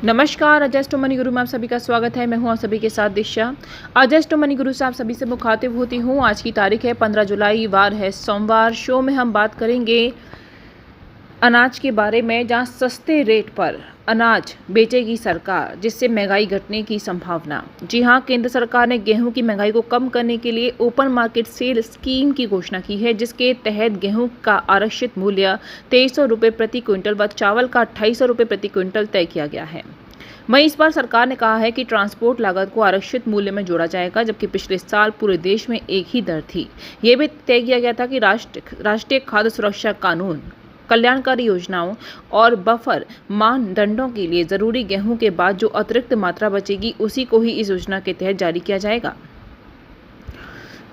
नमस्कार, adjust money गुरु में आप सभी का स्वागत है। मैं हूं आप सभी के साथ दिशा। अजस्ट मनी गुरु से आप सभी से मुखातिब होती हूं। आज की तारीख है 15 जुलाई, वार है सोमवार। शो में हम बात करेंगे अनाज के बारे में, जहां सस्ते रेट पर अनाज बेचेगी सरकार, जिससे महंगाई घटने की संभावना। जी हां, केंद्र सरकार ने गेहूं की महंगाई को कम करने के लिए ओपन मार्केट सेल स्कीम की घोषणा की है, जिसके तहत गेहूं का आरक्षित मूल्य 2300 रुपये प्रति क्विंटल व चावल का 2800 रुपये प्रति क्विंटल तय किया गया है। वहीं इस बार सरकार ने कहा है कि ट्रांसपोर्ट लागत को आरक्षित मूल्य में जोड़ा जाएगा, जबकि पिछले साल पूरे देश में एक ही दर थी। ये भी तय किया गया था कि राष्ट्रीय खाद्य सुरक्षा कानून, कल्याणकारी योजनाओं और बफर मानदंडों के लिए जरूरी गेहूं के बाद जो अतिरिक्त मात्रा बचेगी, उसी को ही इस योजना के तहत जारी किया जाएगा।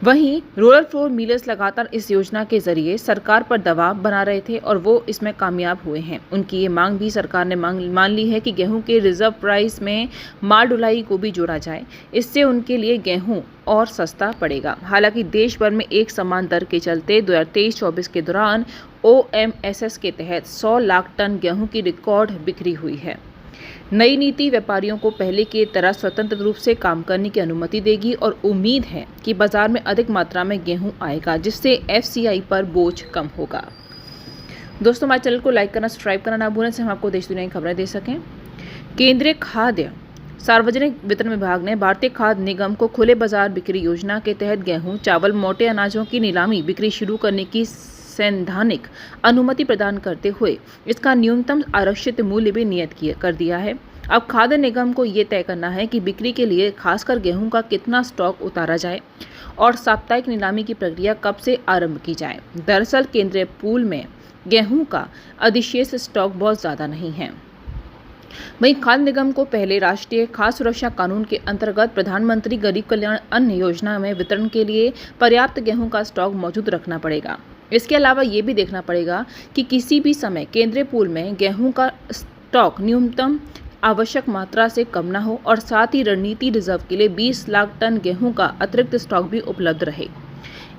वहीं रूरल फ्लोर मिलर्स लगातार इस योजना के जरिए सरकार पर दबाव बना रहे थे और वो इसमें कामयाब हुए हैं। उनकी ये मांग भी सरकार ने मान ली है कि गेहूं के रिजर्व प्राइस में माल ढुलाई को भी जोड़ा जाए। इससे उनके लिए गेहूं और सस्ता पड़ेगा। हालांकि देश भर में एक समान दर के चलते 2023-24 के दौरान OMSS के तहत 100 लाख टन गेहूं की रिकॉर्ड बिक्री हुई है। नई नीति व्यापारियों को पहले की तरह स्वतंत्र रूप से काम करने की अनुमति देगी और उम्मीद है कि बाजार में अधिक मात्रा में गेहूं आएगा, जिससे FCI पर बोझ कम होगा। दोस्तों, हमारे चैनल को लाइक करना, सब्सक्राइब करना ना भूलें, से हम आपको देश दुनिया की खबरें दे सकें। केंद्रीय खाद्य सार्वजनिक वितरण विभाग ने भारतीय खाद्य निगम को खुले बाजार बिक्री योजना के तहत गेहूं, चावल, मोटे अनाजों की नीलामी बिक्री शुरू करने की सैद्धांतिक अनुमति प्रदान करते हुए इसका न्यूनतम आरक्षित मूल्य भी नियत कर दिया है। अब खाद्य निगम को ये तय करना है कि बिक्री के लिए खासकर गेहूं का कितना स्टॉक उतारा जाए और साप्ताहिक नीलामी की प्रक्रिया कब से आरंभ की जाए। दरअसल केंद्रीय पूल में गेहूं का अधिशेष स्टॉक बहुत ज़्यादा नहीं है। वहीं खाद्य निगम को पहले राष्ट्रीय खाद्य सुरक्षा कानून के अंतर्गत प्रधानमंत्री गरीब कल्याण अन्न योजना में वितरण के लिए पर्याप्त गेहूं का स्टॉक मौजूद रखना पड़ेगा। इसके अलावा ये भी देखना पड़ेगा कि किसी भी समय केंद्रीय पूल में गेहूं का स्टॉक न्यूनतम आवश्यक मात्रा से कम न हो और साथ ही रणनीति रिजर्व के लिए 20 लाख टन गेहूं का अतिरिक्त स्टॉक भी उपलब्ध रहे।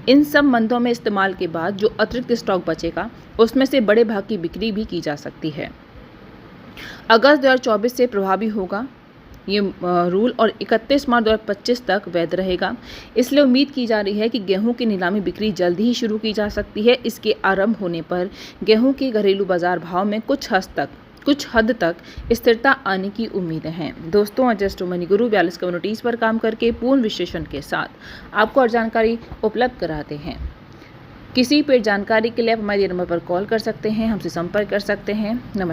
इन संबंधों में इस्तेमाल के बाद जो अतिरिक्त स्टॉक बचेगा, उसमें से बड़े भाग की बिक्री भी की जा सकती है। अगस्त 2024 से प्रभावी होगा ये रूल और 31 मार्च 2025 तक वैध रहेगा। इसलिए उम्मीद की जा रही है कि गेहूं की नीलामी बिक्री जल्द ही शुरू की जा सकती है। इसके आरंभ होने पर गेहूं के घरेलू बाजार भाव में कुछ हद तक स्थिरता आने की उम्मीदें हैं। दोस्तों, अजस्ट मनी गुरु 42 कम्युनिटीज़ पर काम करके पूर्ण विश्लेषण के साथ आपको और जानकारी उपलब्ध कराते हैं। किसी भी जानकारी के लिए आप हमारे नंबर पर कॉल कर सकते हैं, हमसे संपर्क कर सकते हैं। नमस्कार।